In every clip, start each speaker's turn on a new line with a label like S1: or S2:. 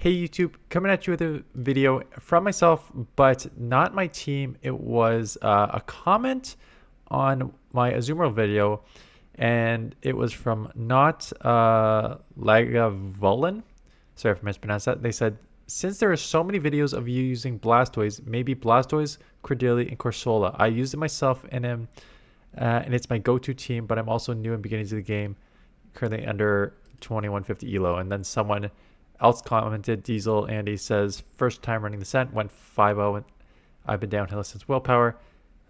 S1: Hey YouTube, coming at you with a video from myself, but not my team. It was a comment on my Azumarill video, and it was from not Lagavulin. Sorry if I mispronounced that. They said, since there are so many videos of you using Blastoise, maybe Blastoise, Credilli, and Corsola. I used it myself and it's my go-to team, but I'm also new in beginnings of the game, currently under 2150 elo. And then someone else commented, Diesel Andy says, first time running the scent, went 5-0, and I've been downhill since willpower.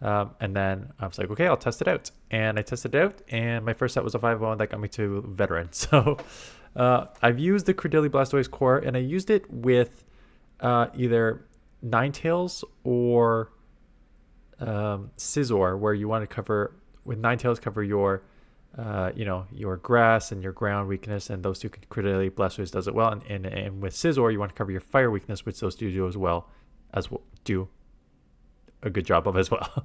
S1: And then I was like, okay, I'll test it out. And I tested it out, and my first set was a 5-0, and that got me to veteran. So I've used the Credilli Blastoise core, and I used it with either Ninetales or Scizor, where you want to cover, with Ninetales, cover your your grass and your ground weakness, and those two can Credilli Blastoise does it well, and with Scizor you want to cover your fire weakness, which those two do as well, do a good job of as well.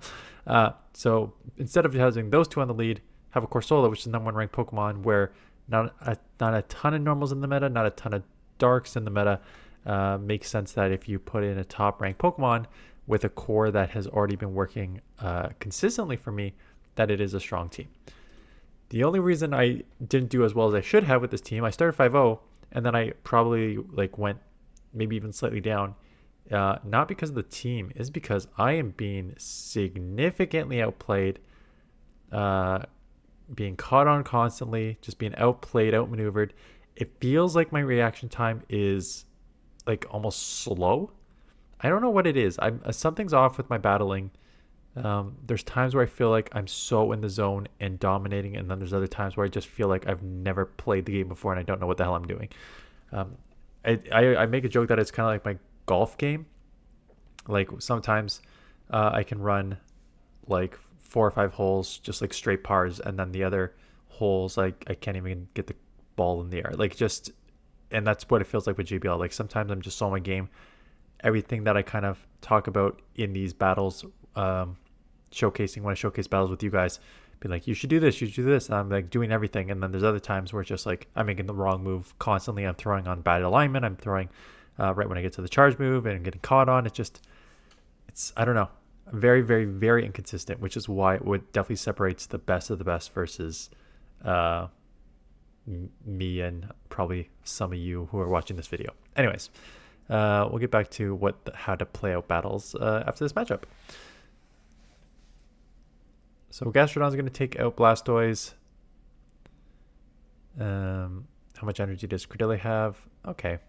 S1: So instead of having those two on the lead, have a Corsola, which is the number one ranked Pokemon, where not a ton of normals in the meta, not a ton of darks in the meta. Makes sense that if you put in a top ranked Pokemon with a core that has already been working consistently for me, that it is a strong team. The only reason I didn't do as well as I should have with this team, I started 5-0, and then I probably went maybe even slightly down. Not because of the team, is because I am being significantly outplayed, being caught on constantly, just being outplayed, outmaneuvered. It feels like my reaction time is almost slow. I don't know what it is. Something's off with my battling. There's times where I feel like I'm so in the zone and dominating, and then there's other times where I just feel like I've never played the game before and I don't know what the hell I'm doing. I make a joke that it's kind of like my golf game. Like sometimes I can run like 4 or 5 holes just like straight pars, and then the other holes I can't even get the ball in the air. And that's what it feels like with JBL. Like sometimes I'm just so in my game. Everything that I kind of talk about in these battles, showcasing when I showcase battles with you guys, be like, you should do this, you should do this, and I'm like doing everything. And then there's other times where it's just like I'm making the wrong move constantly. I'm throwing on bad alignment, I'm throwing right when I get to the charge move and I'm getting caught on. It's I don't know, very, very, very inconsistent, which is why it would definitely separates the best of the best versus me and probably some of you who are watching this video. Anyways, we'll get back to how to play out battles after this matchup. So Gastradon is going to take out Blastoise. How much energy does Credilli have? Okay.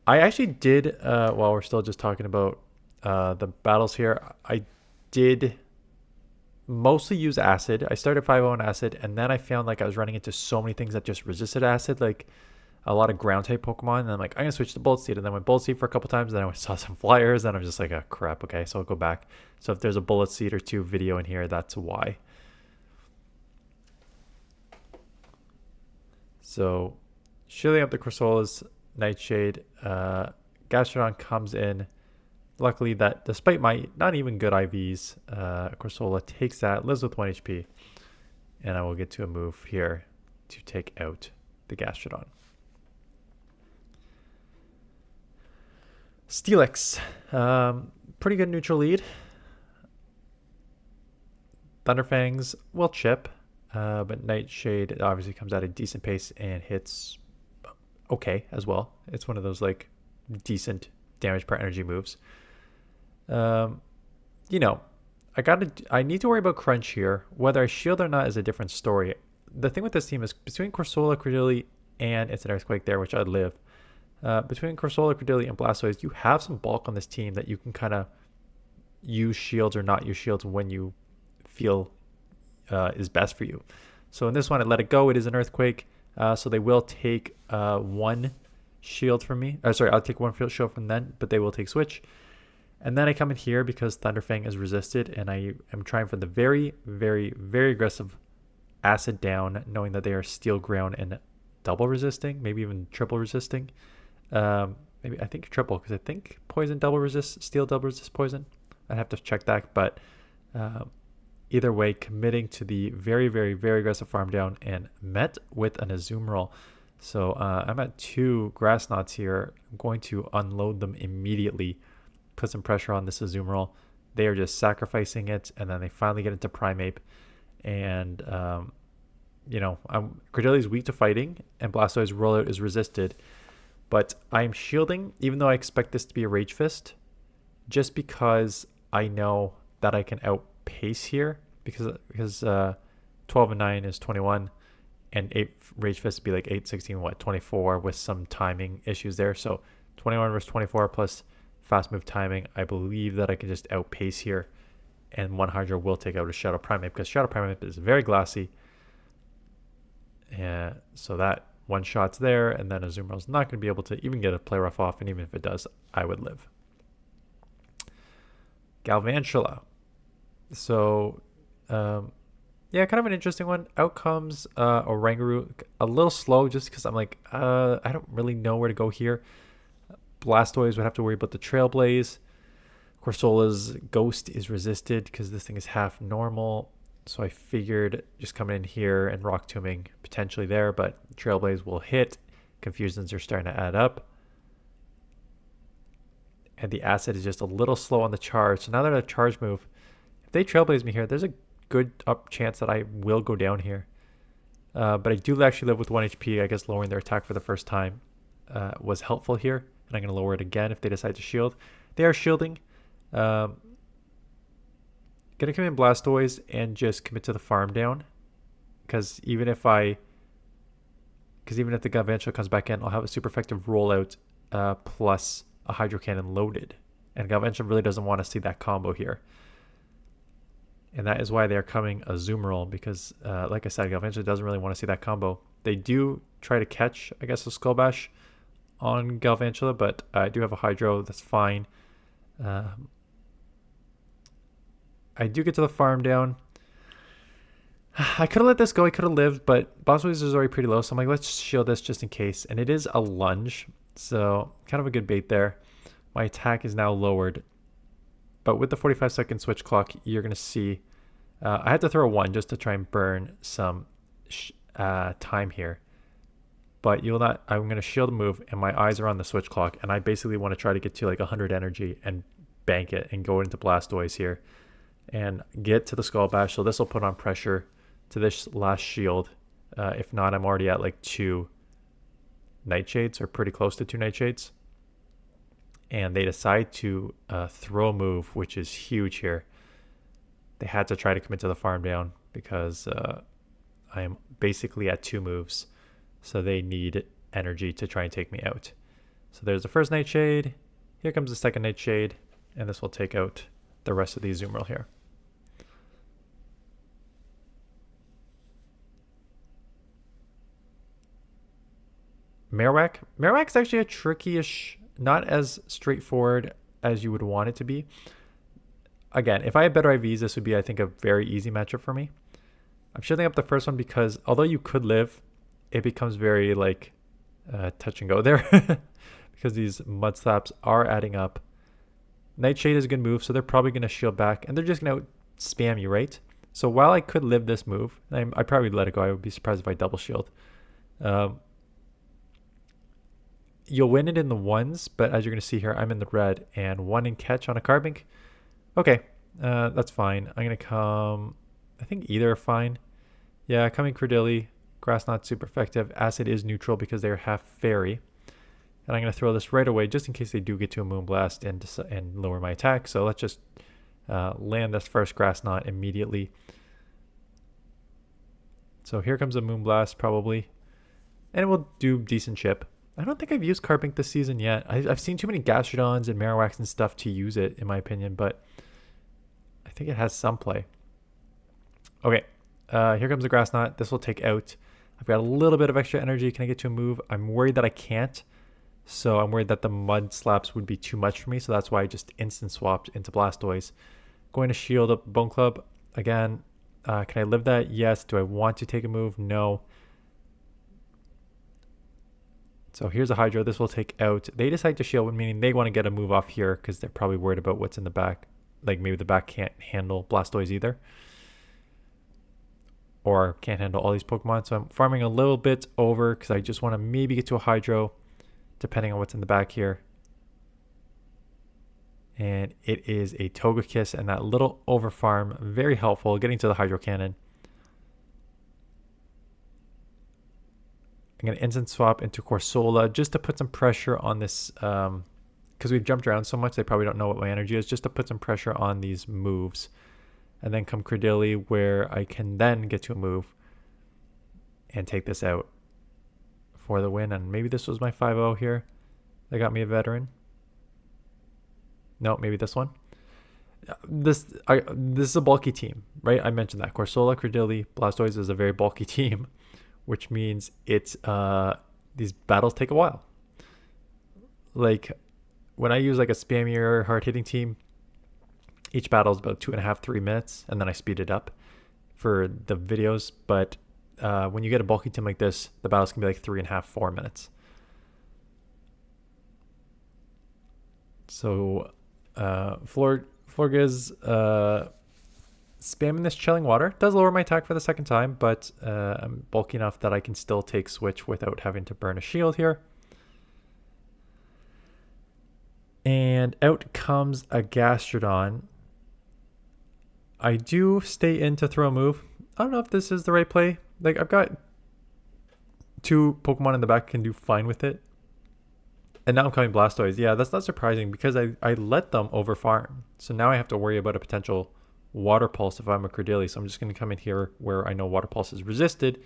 S1: I actually did, while we're still just talking about the battles here, I did mostly use Acid. I started 5-0 on Acid, and then I found like I was running into so many things that just resisted Acid, like a lot of ground type Pokemon, and I'm like, I'm gonna switch to Bullet Seed, and then went Bullet Seed for a couple times, and then I saw some flyers, and I'm just like, oh crap, okay, so I'll go back. So if there's a Bullet Seed or two video in here, that's why. So shielding up the Corsola's Nightshade, Gastrodon comes in. Luckily, that despite my not even good IVs, Corsola takes that, lives with 1 HP, and I will get to a move here to take out the Gastrodon. Steelix, pretty good neutral lead. Thunderfangs will chip, but Nightshade obviously comes at a decent pace and hits okay as well. It's one of those like decent damage per energy moves. I need to worry about crunch here. Whether I shield or not is a different story. The thing with this team is between Corsola, Credilli, and it's an Earthquake there, which I'd live. Between Corsola, Credilli, and Blastoise, you have some bulk on this team that you can kind of use shields or not use shields when you feel is best for you. So in this one, I let it go. It is an Earthquake, so they will take 1 shield from me. Sorry, I'll take 1 shield from them, but they will take switch. And then I come in here because Thunderfang is resisted, and I am trying for the very, very, very aggressive Acid down, knowing that they are Steel Ground and double resisting, maybe even triple resisting. Maybe I think triple, because I think Poison double resist, Steel double resist Poison. I'd have to check that, but either way, committing to the very, very, very aggressive farm down and met with an Azumarill. So I'm at 2 grass knots here. I'm going to unload them immediately, put some pressure on this Azumarill. They are just sacrificing it, and then they finally get into Primeape. And, Cordelia's weak to fighting, and Blastoise rollout is resisted. But I'm shielding, even though I expect this to be a Rage Fist, just because I know that I can outpace here, because 12 and 9 is 21, and 8 Rage Fist would be like 8, 16, 24 with some timing issues there. So 21 versus 24 plus fast move timing, I believe that I can just outpace here, and one Hydro will take out a Shadow Primeape because Shadow Primeape is very glassy. And so that one shot's there, and then Azumarill's not going to be able to even get a Play Rough off, and even if it does, I would live. Galvantula. So, kind of an interesting one. Out comes Oranguru, a little slow just because I'm like, I don't really know where to go here. Blastoise would have to worry about the Trailblaze. Corsola's Ghost is resisted because this thing is half normal. So I figured just coming in here and Rock Tombing potentially there, but Trailblaze will hit. Confusions are starting to add up. And the Acid is just a little slow on the charge. So now that I have a charge move, if they Trailblaze me here, there's a good up chance that I will go down here. But I do actually live with 1 HP. I guess lowering their attack for the first time was helpful here. And I'm going to lower it again if they decide to shield. They are shielding. Gonna come in Blastoise and just commit to the farm down, because even if the Galvantula comes back in, I'll have a super effective rollout plus a Hydro Cannon loaded, and Galvantula really doesn't want to see that combo here, and that is why they are coming Azumarill, because like I said, Galvantula doesn't really want to see that combo. They do try to catch, I guess, a Skull Bash on Galvantula, but I do have a Hydro, that's fine. I do get to the farm down. I could have let this go. I could have lived, but Blastoise is already pretty low. So I'm like, let's shield this just in case. And it is a lunge. So kind of a good bait there. My attack is now lowered. But with the 45-second switch clock, you're going to see... I had to throw a 1 just to try and burn some time here. But you'll not... I'm going to shield a move, and my eyes are on the switch clock. And I basically want to try to get to like 100 energy and bank it and go into Blastoise here. And get to the Skull Bash. So this will put on pressure to this last shield. If not, I'm already at like 2 Nightshades, or pretty close to 2 Nightshades. And they decide to throw a move, which is huge here. They had to try to commit to the farm down because I am basically at 2 moves. So they need energy to try and take me out. So there's the first Nightshade. Here comes the second Nightshade. And this will take out the rest of the Azumarill here. Marowak. Marowak is actually a tricky-ish, not as straightforward as you would want it to be. Again, if I had better IVs, this would be, I think, a very easy matchup for me. I'm shielding up the first one because although you could live, it becomes very like touch and go there because these mud slaps are adding up. Nightshade is a good move, so they're probably going to shield back, and they're just going to spam you, right? So while I could live this move, I probably let it go. I would be surprised if I double shield. You'll win it in the ones, but as you're going to see here, I'm in the red, and 1 in catch on a Carbink. Okay, that's fine. I'm going to come... I think either are fine. Yeah, coming Cordeli. Grass not super effective. Acid is neutral because they're half fairy. And I'm going to throw this right away just in case they do get to a Moonblast and lower my attack. So let's just land this first Grass Knot immediately. So here comes a Moonblast probably. And it will do decent chip. I don't think I've used Carbink this season yet. I've seen too many Gastradons and Marowaks and stuff to use it, in my opinion. But I think it has some play. Okay, here comes the Grass Knot. This will take out. I've got a little bit of extra energy. Can I get to a move? I'm worried that I can't. So I'm worried that the mud slaps would be too much for me. So that's why I just instant swapped into Blastoise. Going to shield up Bone Club. Again, can I live that? Yes. Do I want to take a move? No. So here's a Hydro. This will take out. They decide to shield, meaning they want to get a move off here because they're probably worried about what's in the back. Like maybe the back can't handle Blastoise either. or can't handle all these Pokemon. So I'm farming a little bit over because I just want to maybe get to a Hydro, depending on what's in the back here. And it is a Togekiss, and that little over farm, very helpful, getting to the Hydro Cannon. I'm going to instant swap into Corsola just to put some pressure on this, because we've jumped around so much, they probably don't know what my energy is, just to put some pressure on these moves. And then come Credilli, where I can then get to a move and take this out for the win. And maybe this was my 5-0 here. They got me a veteran. No, maybe this one. This is a bulky team, right? I mentioned that. Corsola, Credilli, Blastoise is a very bulky team, which means it's these battles take a while. Like when I use like a spammier, hard-hitting team, each battle is about 2.5, 3 minutes, and then I speed it up for the videos. But when you get a bulky team like this, the battles can be like 3.5, 4 minutes. So Florges spamming this Chilling Water does lower my attack for the second time, but I'm bulky enough that I can still take Switch without having to burn a shield here. And out comes a Gastradon. I do stay in to throw a move. I don't know if this is the right play. Like, I've got 2 Pokemon in the back can do fine with it. And now I'm coming Blastoise. Yeah, that's not surprising because I let them over farm. So now I have to worry about a potential Water Pulse if I'm a Credilli. So I'm just going to come in here where I know Water Pulse is resisted.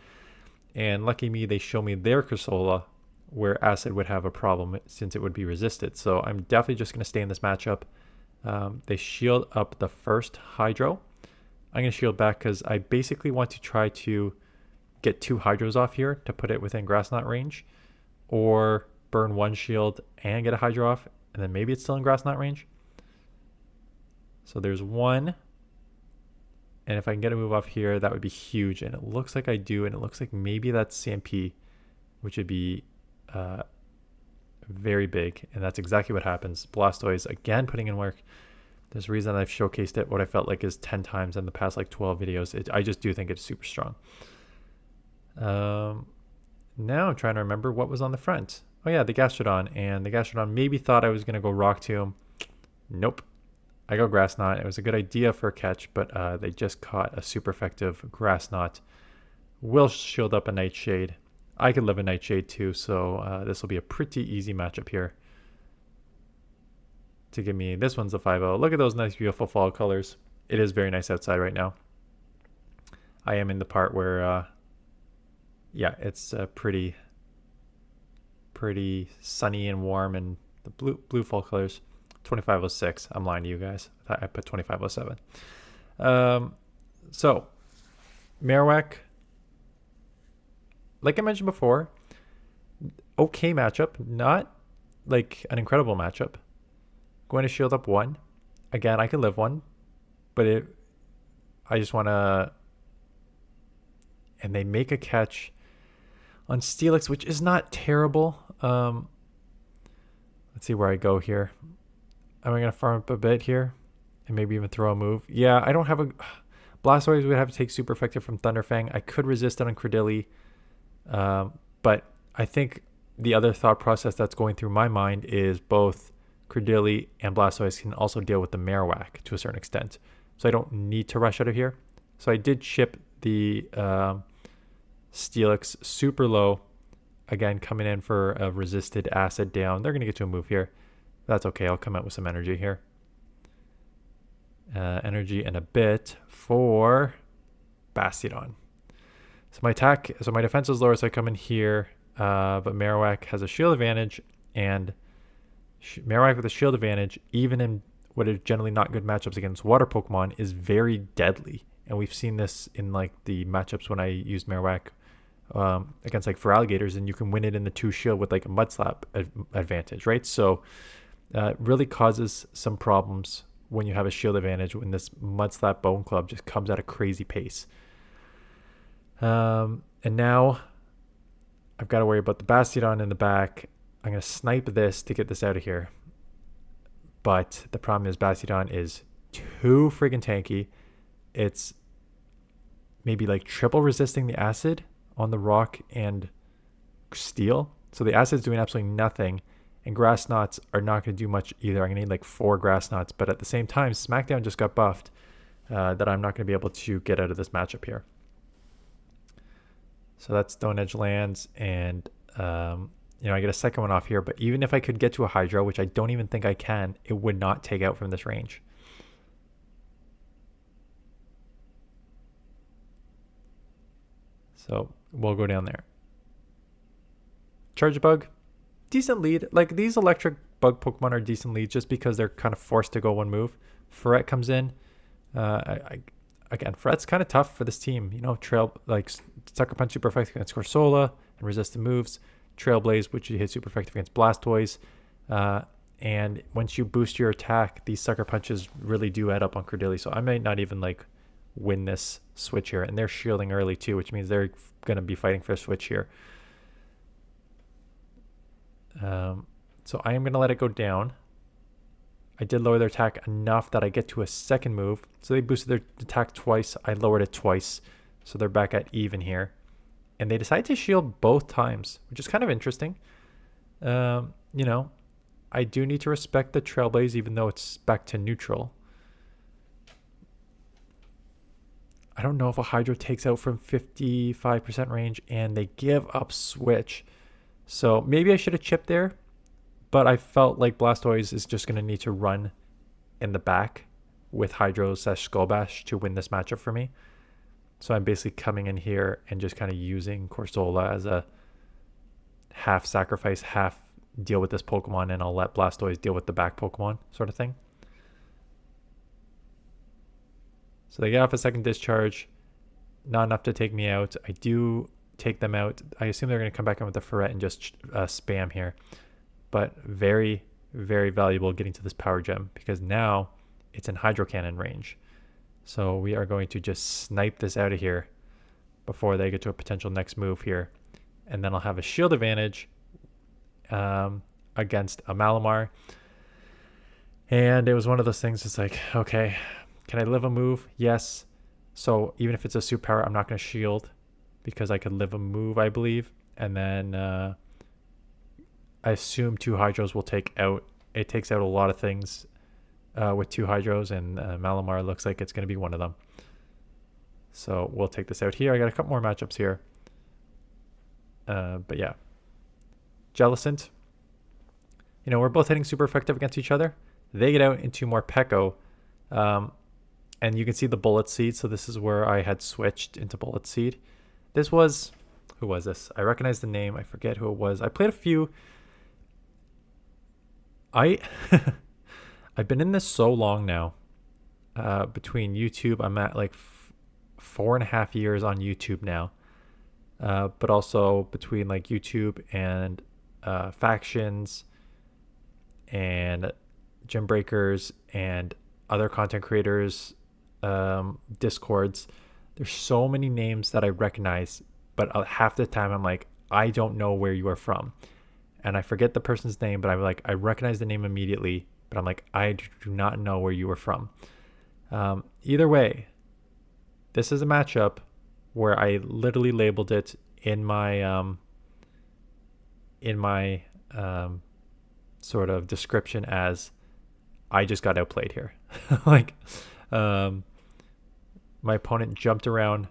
S1: And lucky me, they show me their Corsola, where Acid would have a problem since it would be resisted. So I'm definitely just going to stay in this matchup. They shield up the first Hydro. I'm going to shield back because I basically want to try to get 2 Hydros off here to put it within Grass Knot range, or burn 1 shield and get a Hydro off, and then maybe it's still in Grass Knot range. So there's 1, and if I can get a move off here, that would be huge, and it looks like I do, and it looks like maybe that's CMP, which would be very big, and that's exactly what happens. Blastoise again putting in work. There's a reason I've showcased it what I felt like is 10 times in the past like 12 videos. I just do think it's super strong. Now I'm trying to remember what was on the front. Oh yeah, the Gastrodon, and the Gastrodon maybe thought I was going to go Rock Tomb. Nope. I go Grass Knot. It was a good idea for a catch, but they just caught a super effective Grass Knot. Will shield up a Nightshade. I could live a Nightshade too, so this will be a pretty easy matchup here to give me. This one's a 5-0. Look at those nice, beautiful fall colors. It is very nice outside right now. I am in the part where, yeah, it's pretty sunny and warm, and the blue fall colors. 2506. I'm lying to you guys. I put 2507. So Marowak, like I mentioned before, okay matchup, not like an incredible matchup. Going to shield up 1. Again, I can live 1, but I just want to, and they make a catch on Steelix, which is not terrible. Let's see where I go here. Am I going to farm up a bit here and maybe even throw a move? Yeah, I don't have a Blastoise would have to take super effective from Thunderfang. I could resist it on Credilli. But I think the other thought process that's going through my mind is both Credilli and Blastoise can also deal with the Marowak to a certain extent. So I don't need to rush out of here. So I did ship the Steelix super low. Again, coming in for a resisted Acid down. They're going to get to a move here. That's okay. I'll come out with some energy here. Energy and a bit for Bastiodon. So my defense is lower, so I come in here. But Marowak has a shield advantage, and Marowak with a shield advantage, even in what are generally not good matchups against water Pokemon, is very deadly. And we've seen this in like the matchups when I use Marowak against like for alligators, and you can win it in the 2 shield with like a Mud Slap advantage, right? So it really causes some problems when you have a shield advantage, when this Mud Slap Bone Club just comes at a crazy pace. And now I've got to worry about the Bastiodon in the back. I'm going to snipe this to get this out of here. But the problem is Bastiodon is too friggin' tanky. It's maybe like triple resisting the acid on the rock and steel. So the acid's doing absolutely nothing, and grass knots are not going to do much either. I'm going to need like 4 grass knots, but at the same time, SmackDown just got buffed that I'm not going to be able to get out of this matchup here. So that's Stone Edge lands, and I get a second one off here, but even if I could get to a Hydro, which I don't even think I can, it would not take out from this range. So we'll go down there. Charge Bug, decent lead. Like, these electric bug Pokemon are decent leads just because they're kind of forced to go one move. Ferret comes in. Again, Ferret's kind of tough for this team. Trail, like, Sucker Punch super effective against Corsola and resistant moves. Trailblaze, which you hit super effective against Blastoise. And once you boost your attack, these Sucker Punches really do add up on Cordeli. So I might not even like win this switch here. And they're shielding early too, which means they're going to be fighting for a switch here. So I am going to let it go down. I did lower their attack enough that I get to a second move. So they boosted their attack twice. I lowered it twice. So they're back at even here. And they decide to shield both times, which is kind of interesting. I do need to respect the Trailblaze, even though it's back to neutral. I don't know if a Hydro takes out from 55% range, and they give up switch. So maybe I should have chipped there, but I felt like Blastoise is just going to need to run in the back with Hydro / Skull Bash to win this matchup for me. So I'm basically coming in here and just kind of using Corsola as a half sacrifice, half deal with this Pokemon, and I'll let Blastoise deal with the back Pokemon sort of thing. So they get off a second discharge. Not enough to take me out. I do take them out. I assume they're going to come back in with the Ferret and just spam here. But very, very valuable getting to this Power Gem, because now it's in Hydro Cannon range. So we are going to just snipe this out of here before they get to a potential next move here. And then I'll have a shield advantage against a Malamar. And it was one of those things, it's like, okay, can I live a move? Yes. So even if it's a superpower, I'm not going to shield because I could live a move, I believe. And then I assume 2 Hydros will take out. It takes out a lot of things with 2 Hydros, and Malamar looks like it's going to be one of them. So we'll take this out here. I got a couple more matchups here. But yeah. Jellicent. We're both hitting super effective against each other. They get out into Morpeko. And you can see the Bullet Seed. So this is where I had switched into Bullet Seed. This was... Who was this? I recognize the name. I forget who it was. I played a few... I've been in this so long now. Between YouTube, I'm at like 4.5 years on YouTube now. But also between like YouTube and factions and gym breakers and other content creators, discords, there's so many names that I recognize, but half the time I'm like, I don't know where you are from, and I forget the person's name, but I'm like, I recognize the name immediately, but I'm like, I do not know where you are from. Either way, this is a matchup where I literally labeled it in my sort of description as I just got outplayed here. Like, my opponent jumped around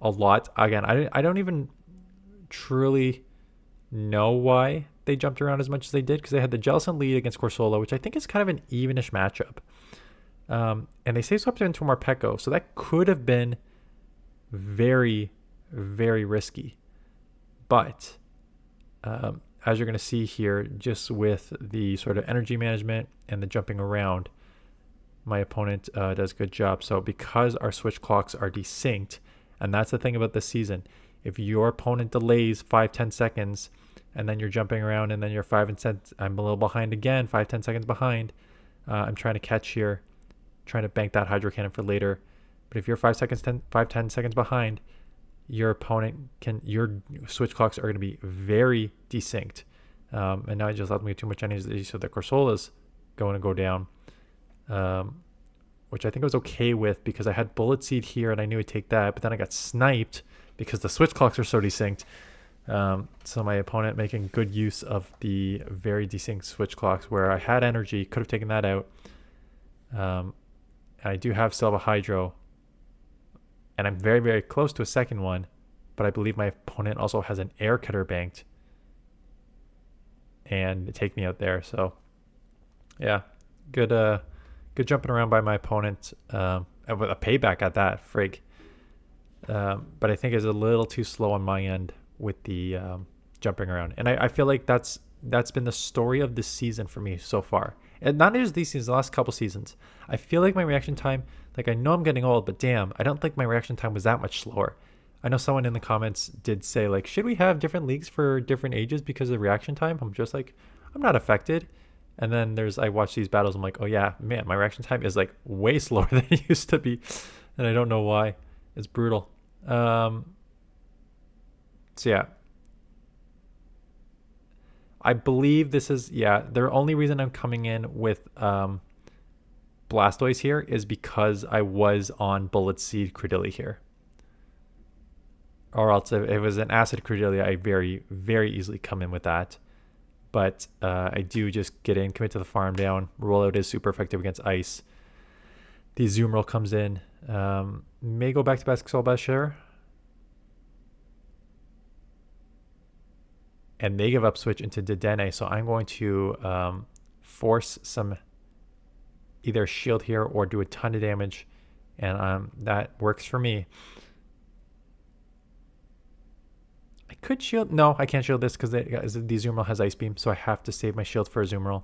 S1: a lot. Again, I don't even truly know why they jumped around as much as they did, because they had the Jellicent lead against Corsola, which I think is kind of an evenish matchup. And they say swapped into Morpeko, so that could have been very, very risky. But as you're going to see here, just with the sort of energy management and the jumping around, my opponent does a good job. So because our switch clocks are desynced, and that's the thing about this season, if your opponent delays 5-10 seconds and then you're jumping around and then you're 5 and 10, I'm a little behind again, 5-10 seconds behind. I'm trying to catch here, trying to bank that Hydro Cannon for later. But if you're 5-10 seconds behind, your opponent your switch clocks are going to be very desynced. And now I just let me too much energy, so the Corsola's going to go down. which I think I was okay with because I had Bullet Seed here and I knew I'd take that, but then I got sniped because the switch clocks are so desynced. So my opponent making good use of the very desynced switch clocks where I had energy, could have taken that out. I do have still have a Hydro, and I'm very, very close to a second one, but I believe my opponent also has an Air Cutter banked and take me out there. So yeah, good jumping around by my opponent, with a payback at that, frig. But I think it's a little too slow on my end with the jumping around. And I feel like that's been the story of this season for me so far. And not just these seasons, the last couple seasons. I feel like my reaction time, like I know I'm getting old, but damn, I don't think my reaction time was that much slower. I know someone in the comments did say like, should we have different leagues for different ages because of reaction time? I'm just like, I'm not affected. And then I watch these battles, I'm like, oh yeah, man, my reaction time is like way slower than it used to be. And I don't know why. It's brutal. So yeah. I believe this is, yeah, the only reason I'm coming in with Blastoise here is because I was on Bullet Seed Credillia here. Or else if it was an Acid Credillia, I very, very easily come in with that. But I do just get in, commit to the farm down. Rollout is super effective against ice. The Azumarill comes in. May go back to Basketball Bashir. And they give up switch into Dedenne, so I'm going to force some either shield here or do a ton of damage, and that works for me. I could shield. No, I can't shield this because the Azumarill has Ice Beam, so I have to save my shield for Azumarill.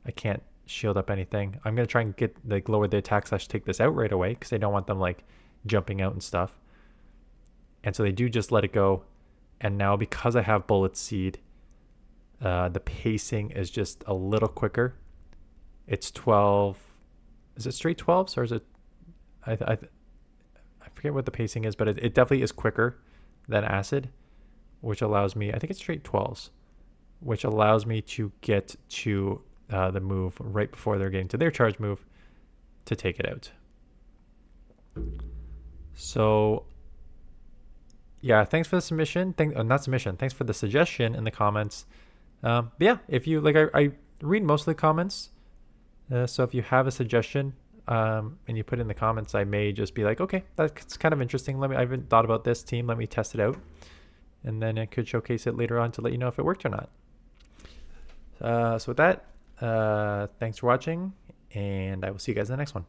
S1: I can't shield up anything. I'm going to try and get like lower the attack / take this out right away because I don't want them like jumping out and stuff. And so they do just let it go. And now because I have Bullet Seed, the pacing is just a little quicker. It's 12. Is it straight 12s or is it? I forget what the pacing is, but it definitely is quicker than Acid, which allows me, I think it's straight 12s, which allows me to get to the move right before they're getting to their charge move to take it out. So yeah, thanks for the submission. Not submission. Thanks for the suggestion in the comments. But yeah, if you like, I read most of the comments. So if you have a suggestion and you put it in the comments, I may just be like, okay, that's kind of interesting. I haven't thought about this team. Let me test it out, and then I could showcase it later on to let you know if it worked or not. So with that, thanks for watching, and I will see you guys in the next one.